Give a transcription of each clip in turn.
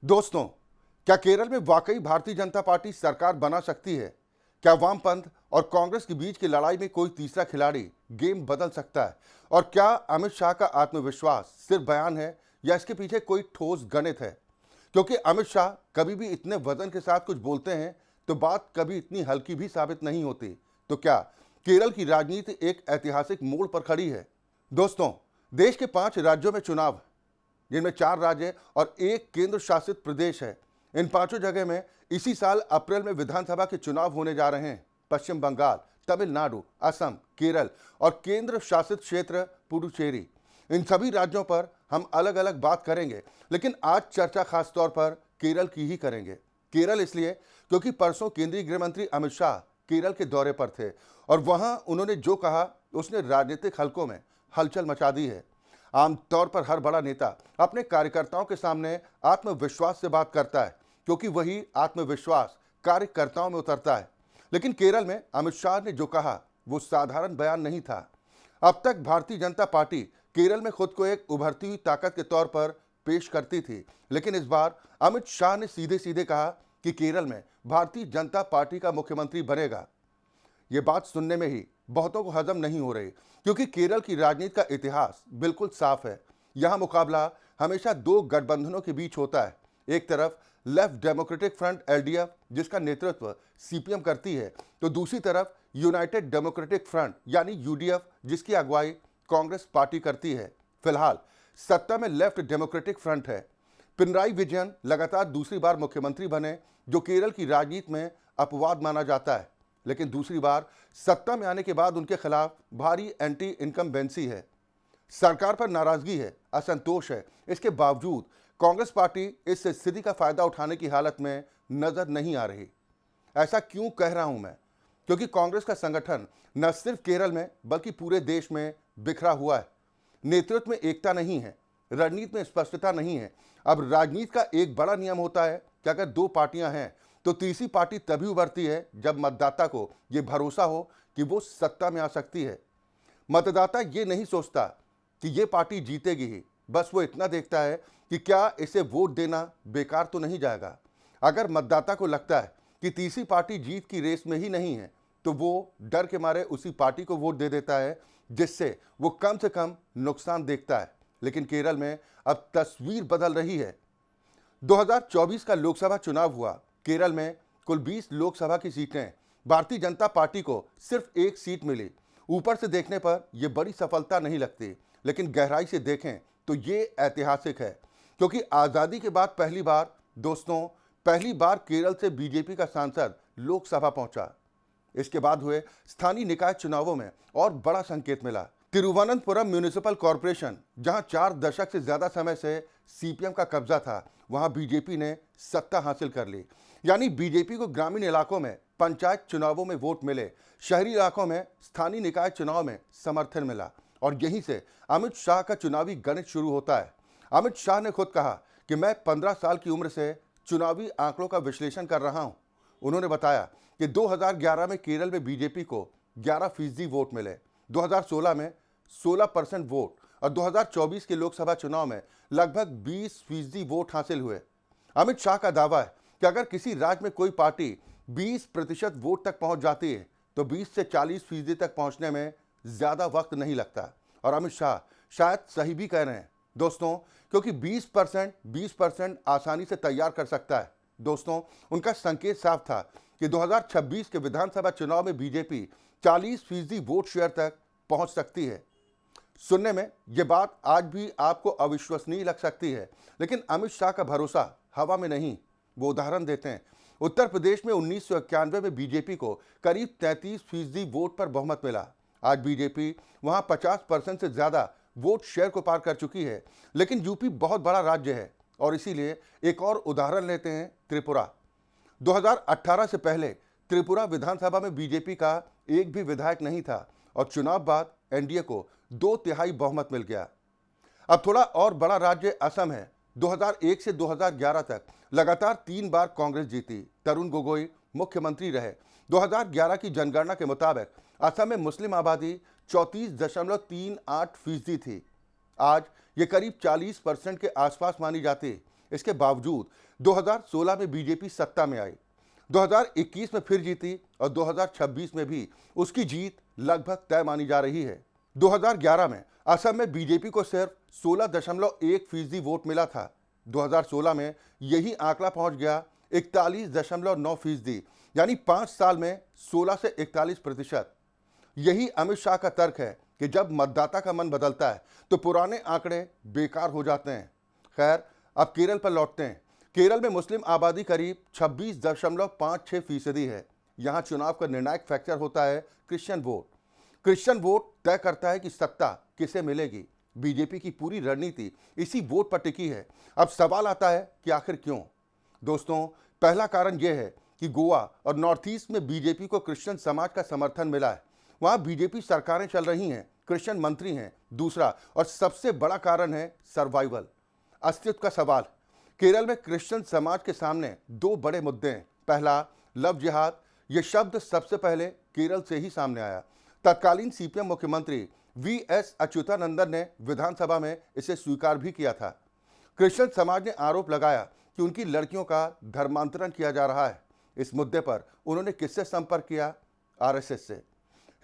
दोस्तों, क्या केरल में वाकई भारतीय जनता पार्टी सरकार बना सकती है? क्या वामपंथ और कांग्रेस के बीच की लड़ाई में कोई तीसरा खिलाड़ी गेम बदल सकता है? और क्या अमित शाह का आत्मविश्वास सिर्फ बयान है या इसके पीछे कोई ठोस गणित है? क्योंकि अमित शाह कभी भी इतने वजन के साथ कुछ बोलते हैं तो बात कभी इतनी हल्की भी साबित नहीं होती। तो क्या केरल की राजनीति एक ऐतिहासिक मोड़ पर खड़ी है? दोस्तों, देश के 5 राज्यों में चुनाव, जिनमें 4 राज्य और एक केंद्र शासित प्रदेश है। इन पांचों जगह में इसी साल अप्रैल में विधानसभा के चुनाव होने जा रहे हैं। पश्चिम बंगाल, तमिलनाडु, असम, केरल और केंद्र शासित क्षेत्र पुडुचेरी, इन सभी राज्यों पर हम अलग अलग बात करेंगे, लेकिन आज चर्चा खास तौर पर केरल की ही करेंगे। केरल इसलिए क्योंकि परसों केंद्रीय गृह मंत्री अमित शाह केरल के दौरे पर थे और वहां उन्होंने जो कहा उसने राजनीतिक हलकों में हलचल मचा दी है। आमतौर पर हर बड़ा नेता अपने कार्यकर्ताओं के सामने आत्मविश्वास से बात करता है, क्योंकि वही आत्मविश्वास कार्यकर्ताओं में उतरता है। लेकिन केरल में अमित शाह ने जो कहा वो साधारण बयान नहीं था। अब तक भारतीय जनता पार्टी केरल में खुद को एक उभरती हुई ताकत के तौर पर पेश करती थी, लेकिन इस बार अमित शाह ने सीधे सीधे कहा कि केरल में भारतीय जनता पार्टी का मुख्यमंत्री बनेगा। ये बात सुनने में ही बहुतों को हजम नहीं हो रही, क्योंकि केरल की राजनीति का इतिहास बिल्कुल साफ है। यहाँ मुकाबला हमेशा 2 गठबंधनों के बीच होता है। एक तरफ लेफ्ट डेमोक्रेटिक फ्रंट एलडीएफ, जिसका नेतृत्व सीपीएम करती है, तो दूसरी तरफ यूनाइटेड डेमोक्रेटिक फ्रंट यानी यूडीएफ, जिसकी अगुवाई कांग्रेस पार्टी करती है। फिलहाल सत्ता में लेफ्ट डेमोक्रेटिक फ्रंट है। पिनराई विजयन लगातार दूसरी बार मुख्यमंत्री बने, जो केरल की राजनीति में अपवाद माना जाता है, लेकिन दूसरी बार सत्ता में आने के बाद उनके खिलाफ भारी एंटी इनकम्बेंसी है। सरकार पर नाराजगी है, असंतोष है। इसके बावजूद कांग्रेस पार्टी इस स्थिति का फायदा उठाने की हालत में नजर नहीं आ रही। ऐसा क्यों कह रहा हूं मैं? क्योंकि कांग्रेस का संगठन न सिर्फ केरल में बल्कि पूरे देश में बिखरा हुआ है। नेतृत्व में एकता नहीं है, रणनीति में स्पष्टता नहीं है। अब राजनीति का एक बड़ा नियम होता है कि अगर 2 पार्टियां हैं तो तीसरी पार्टी तभी उभरती है जब मतदाता को यह भरोसा हो कि वो सत्ता में आ सकती है। मतदाता ये नहीं सोचता कि ये पार्टी जीतेगी ही, बस वो इतना देखता है कि क्या इसे वोट देना बेकार तो नहीं जाएगा। अगर मतदाता को लगता है कि तीसरी पार्टी जीत की रेस में ही नहीं है, तो वो डर के मारे उसी पार्टी को वोट दे देता है, जिससे वो कम से कम नुकसान देखता है। लेकिन केरल में अब तस्वीर बदल रही है। 2024 का लोकसभा चुनाव हुआ। केरल में कुल 20 लोकसभा की सीटें, भारतीय जनता पार्टी को सिर्फ 1 सीट मिली। ऊपर से देखने पर यह बड़ी सफलता नहीं लगती, लेकिन गहराई से देखें तो ये ऐतिहासिक है, क्योंकि आज़ादी के बाद पहली बार केरल से बीजेपी का सांसद लोकसभा पहुंचा। इसके बाद हुए स्थानीय निकाय चुनावों में और बड़ा संकेत मिला। तिरुवनंतपुरम म्युनिसिपल कॉरपोरेशन, जहां 4 दशक से ज्यादा समय से सीपीएम का कब्जा था, वहां बीजेपी ने सत्ता हासिल कर ली। यानी बीजेपी को ग्रामीण इलाकों में पंचायत चुनावों में वोट मिले, शहरी इलाकों में स्थानीय निकाय चुनाव में समर्थन मिला, और यहीं से अमित शाह का चुनावी गणित शुरू होता है। अमित शाह ने खुद कहा कि मैं 15 साल की उम्र से चुनावी आंकड़ों का विश्लेषण कर रहा हूं। उन्होंने बताया कि 2011 में केरल में बीजेपी को 11% वोट मिले, 2016 में 16% वोट और 2024 के लोकसभा चुनाव में लगभग 20% वोट हासिल हुए। अमित शाह का दावा है कि अगर किसी राज्य में कोई पार्टी 20% वोट तक पहुंच जाती है तो 20 से 40% तक पहुंचने में ज्यादा वक्त नहीं लगता। और अमित शाह शायद सही भी कह रहे हैं दोस्तों, क्योंकि 20% आसानी से तैयार कर सकता है। दोस्तों, उनका संकेत साफ था कि 2026 के विधानसभा चुनाव में बीजेपी 40% वोट शेयर तक पहुंच सकती है। सुनने में यह बात आज भी आपको अविश्वसनीय लग सकती है, लेकिन अमित शाह का भरोसा हवा में नहीं। वो उदाहरण देते हैं। उत्तर प्रदेश में 1991 में बीजेपी को करीब 33% वोट पर बहुमत मिला। आज बीजेपी वहां 50% से ज्यादा वोट शेयर को पार कर चुकी है। लेकिन यूपी बहुत बड़ा राज्य है, और इसीलिए एक और उदाहरण लेते हैं, त्रिपुरा। 2018 से पहले त्रिपुरा विधानसभा में बीजेपी का एक भी विधायक नहीं था, और चुनाव बाद एनडीए को 2/3 बहुमत मिल गया। अब थोड़ा और बड़ा राज्य असम है। 2001 से 2011 तक लगातार 3 बार कांग्रेस जीती। तरुण गोगोई मुख्यमंत्री रहे। 2011 की जनगणना के मुताबिक असम में मुस्लिम आबादी 34.38% थी। आज ये करीब 40% के आसपास मानी जाती। इसके बावजूद 2016 में बीजेपी सत्ता में आई, 2021 में फिर जीती और 2026 में भी उसकी जीत लगभग तय मानी जा रही है। 2011 में असम में बीजेपी को सिर्फ 16.1% वोट मिला था। 2016 में यही आंकड़ा पहुंच गया 41.9%, यानी 5 साल में 16 से 41%। यही अमित शाह का तर्क है कि जब मतदाता का मन बदलता है तो पुराने आंकड़े बेकार हो जाते हैं। खैर, अब केरल पर लौटते हैं। केरल में मुस्लिम आबादी करीब 26.56% है। यहाँ चुनाव का निर्णायक फैक्टर होता है क्रिश्चियन वोट। क्रिश्चियन वोट तय करता है कि सत्ता किसे मिलेगी। बीजेपी की पूरी रणनीति इसी वोट पर टिकी है। अब सवाल आता है कि आखिर क्यों? दोस्तों, पहला कारण यह है कि गोवा और नॉर्थ ईस्ट में बीजेपी को क्रिश्चियन समाज का समर्थन मिला है। वहां बीजेपी सरकारें चल रही हैं, क्रिश्चियन मंत्री हैं। दूसरा और सबसे बड़ा कारण है सर्वाइवल, अस्तित्व का सवाल। केरल में क्रिश्चियन समाज के सामने 2 बड़े मुद्दे हैं। पहला, लव जिहाद। यह शब्द सबसे पहले केरल से ही सामने आया। तत्कालीन सीपीएम मुख्यमंत्री वीएस अच्युतानंदन ने विधानसभा में इसे स्वीकार भी किया था। क्रिश्चियन समाज ने आरोप लगाया कि उनकी लड़कियों का धर्मांतरण किया जा रहा है। इस मुद्दे पर उन्होंने किससे संपर्क किया? आरएसएस से।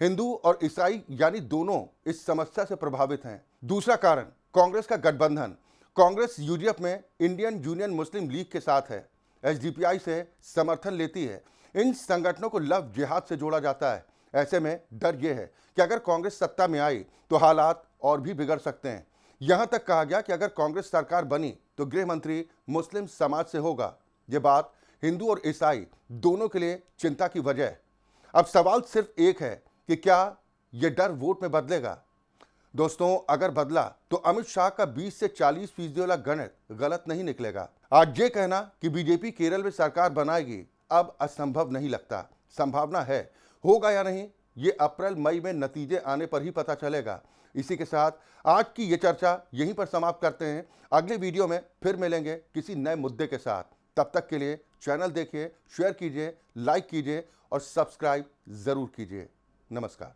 हिंदू और ईसाई यानी दोनों इस समस्या से प्रभावित हैं। दूसरा कारण, कांग्रेस का गठबंधन। कांग्रेस यूडीएफ में इंडियन यूनियन मुस्लिम लीग के साथ है, एसडीपीआई से समर्थन लेती है। इन संगठनों को लव जिहाद से जोड़ा जाता है। ऐसे में डर यह है कि अगर कांग्रेस सत्ता में आई तो हालात और भी बिगड़ सकते हैं। यहां तक कहा गया कि अगर कांग्रेस सरकार बनी तो गृह मंत्री मुस्लिम समाज से होगा। ये बात हिंदू और ईसाई दोनों के लिए चिंता की वजह है। अब सवाल सिर्फ एक है कि क्या यह डर वोट में बदलेगा? दोस्तों, अगर बदला तो अमित शाह का 20 से 40% वाला गणित गलत नहीं निकलेगा। आज ये कहना कि बीजेपी केरल में सरकार बनाएगी अब असंभव नहीं लगता। संभावना है, होगा या नहीं ये अप्रैल मई में नतीजे आने पर ही पता चलेगा। इसी के साथ आज की ये चर्चा यहीं पर समाप्त करते हैं। अगले वीडियो में फिर मिलेंगे किसी नए मुद्दे के साथ। तब तक के लिए चैनल देखिए, शेयर कीजिए, लाइक कीजिए और सब्सक्राइब जरूर कीजिए। नमस्कार।